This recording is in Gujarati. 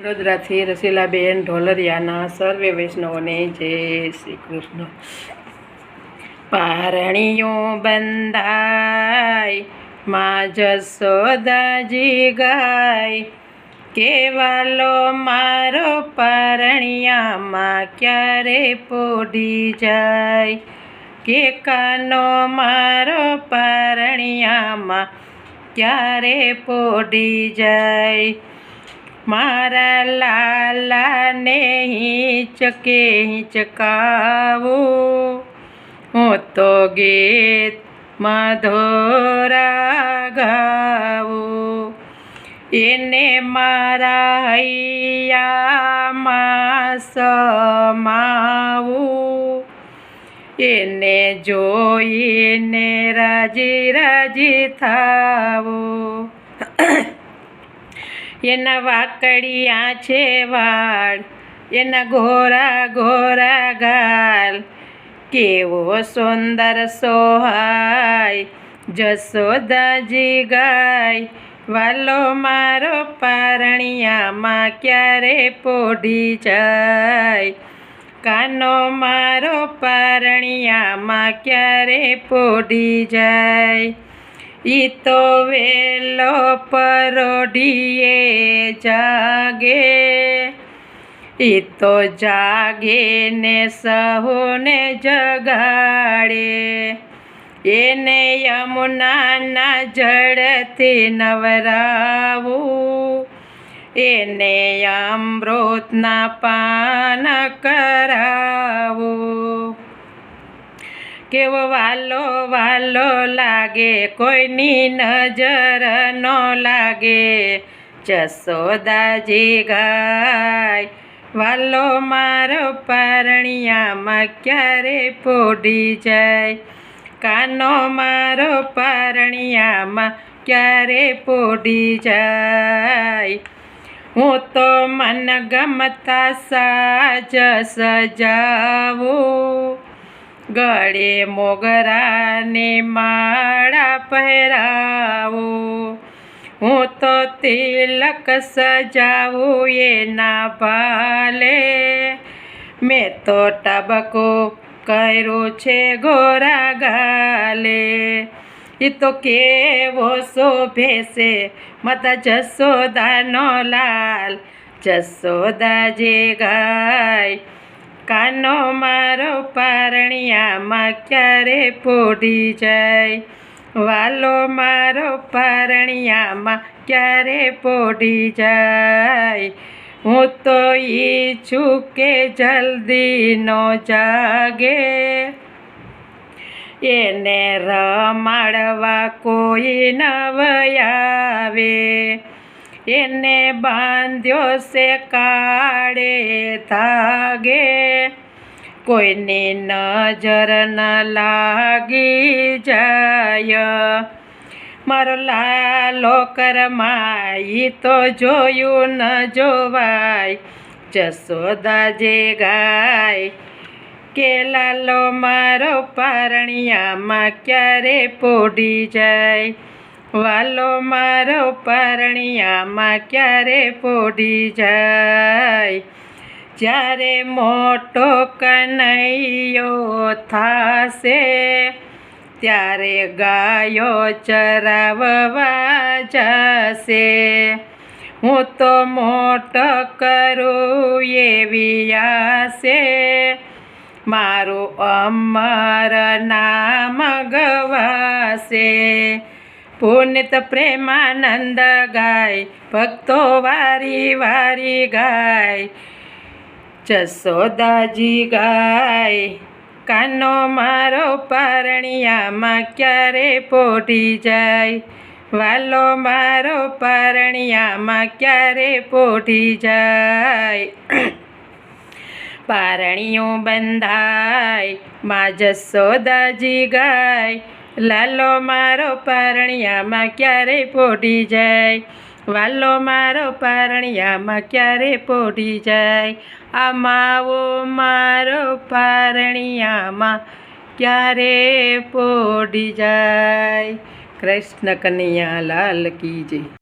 વડોદરાથી રસીલાબેન ઢોલરિયાના સર્વે વૈષ્ણવોને જય શ્રી કૃષ્ણ। પારણીઓ બંધાય માં જશોદાજી ગાય, કેવાલો મારો પારણિયામાં ક્યારે પોઢી જાય, કે કાનો મારો પારણિયામાં ક્યારે પોઢી જાય। મારા લાલાને હિંચકે હિંચકાવું, હું તો ગીત મધુરા ગાવું, એને મારા હૈયામાં સમાવું, એને જોઈને રાજી રાજી થાવું। એના વાકડિયા છે વાળ, એના ઘોરા ઘોરા ગાલ, કેવો સુંદર સોહાય જશોદાજી ગાય, વાલો મારો પારણિયામાં ક્યારે પોઢી જાય, કાનો મારો પારણિયામાં ક્યારે પોઢી જાય। ઈ તો વેલો પરોઢીએ જાગે, ઈ તો જાગે ને સહુને જગાડે, એને યમુનાના જળથી નવરાવું, એને અમૃતના પાન કરાવું। કેવો વાલો વાલો લાગે, કોઈની નજર ન લાગે જશોદાજી ગાય, વાલો મારો પારણિયામાં ક્યારે પોઢી જાય, કાનો મારો પારણિયામાં ક્યારે પોઢી જાય। હું તો મન ગમતા સાજ સજાવું, ગળે મોગરાને માળા પહેરાવું, હું તો તિલક સજાવું એના ભાલે, મેં તો ટબકો કર્યો છે ગોરા ગાલે, એ તો કેવો શોભે છે માતા જશોદાનો લાલ, જશોદાજી ગાય, કાનો મારો પારણિયામાં ક્યારે પોઢી જાય, વાલો મારો પારણિયામાં ક્યારે પોઢી જાય। હું તો ઈચ્છું કે જલ્દી નો જાગે, એને રમાડવા કોઈ નવ આવે, એને બાંધ્યો છે કાળે ધાગે, કોઈની નજર ન લાગી જાય, મારો લાલો કરમાય તો જોયું ન જોવાય જશોદાજી ગાય, કે લાલો મારો પારણિયામાં ક્યારે પોઢી જાય, વાલો મારો પારણિયામાં ક્યારે પોઢી જાય। જ્યારે મોટો કનૈયો થાશે, ત્યારે ગાયો ચરાવવા જશે, હું તો મોટો કરું એવી આશે, મારું અમર નામ ગવાશે। પુનિત પ્રેમાનંદ ગાય, ભક્તો વારી વારી ગાય જશોદાજી ગાય, કાનો મારો પારણિયામાં ક્યારે પોઢી જાય, વાલો મારો પારણિયામાં ક્યારે પોઢી જાય। પારણીઓ બંધાય માં જશોદાજી ગાય, લાલો મારો પારણિયામાં ક્યારે પોઢી જાય, વાલો મારો પારણિયામાં ક્યારે પોઢી જાય। આ માવો મારો પારણિયામાં ક્યારે પોઢી જાય। કૃષ્ણ કનૈયા લાલ કી જય।